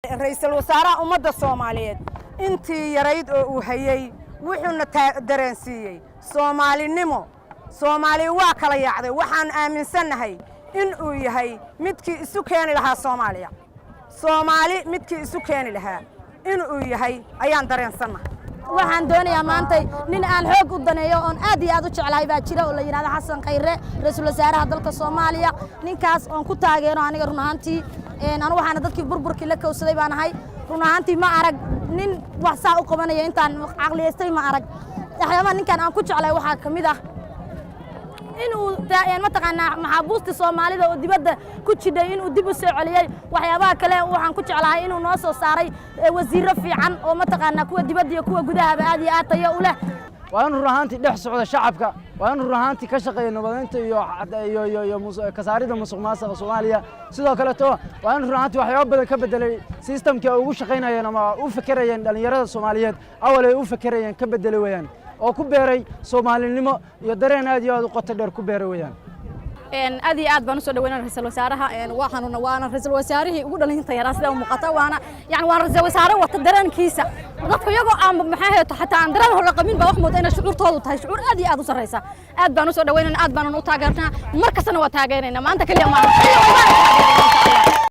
ra'iisul wasaaraha ummadda Soomaaliyeed intii yarayd oo uu hayay wuxuuna dareensiiyay Soomaalinimo Soomaali waa kala yaacday waxaan aaminsanahay in uu yahay midkii isu keeni lahaa Soomaaliya Soomaali midkii isu keeni lahaa in uu yahay ayaan dareensanahay waxaan doonayaa maanta nin aan xoog u daneeyo oo aad iyo aad u jeclahay baa jira oo la yiraahdo Xasan Khayre ra'iisul wasaaraha dalka Soomaaliya ninkaas oo ku taageero aniga run ahaantii anu waxaan dadkii burburkii la kowsaday baan ahay run ahaantii ma arag nin wax saa u qabanaya intaan aqliyeystay ma arag waxyaabo ninkan aan ku jeclay waxa kamid ah inuu ma taqaanaa maxaabuusta Soomaalida oo dibadda ku jiday inuu dib u soo celiyay waxyaabaha kale waxaan ku jeclahay inuu noo soo saaray wasiiro fiican oo ma taqaanaa kuwa dibadda iyo kuwa gudaha aad iyo aad tayo u leh waan ruuxaantii dhex socda shacabka waan ruuxaantii ka shaqeeyay nabadaynta iyo kasaarida musuqmaasuqa Soomaaliya sidoo kale waan ruuxaantii waxyaabo badan ka bedelay systemka ugu shaqeynayeen ama u fakarayeen dhalinyarada Soomaaliyeed awalay u fakarayeen ka bedelay weeyaan oo ku beeray Soomaalinimo iyo dareen aad iyo aad u qoto dheer ku beeray weeyaan aad iyo aad baan u soo dhaweynaa ra'iisul wasaaraha waana ra'iisul wasaarihii ugu dhalinta yaraa sida muuqata waana ra'iisul wasaare wata dareenkiisa dadku iyagoo aan maxay hayto xataa aan dareen hore qabin baa wax moodo inay shucuurtoodu tahay shucuur aad iyo aad u sareysa aad baan u soo dhaweynaa aad baan u taageernaa markastana waa taageeraynaa maanta kaliya ma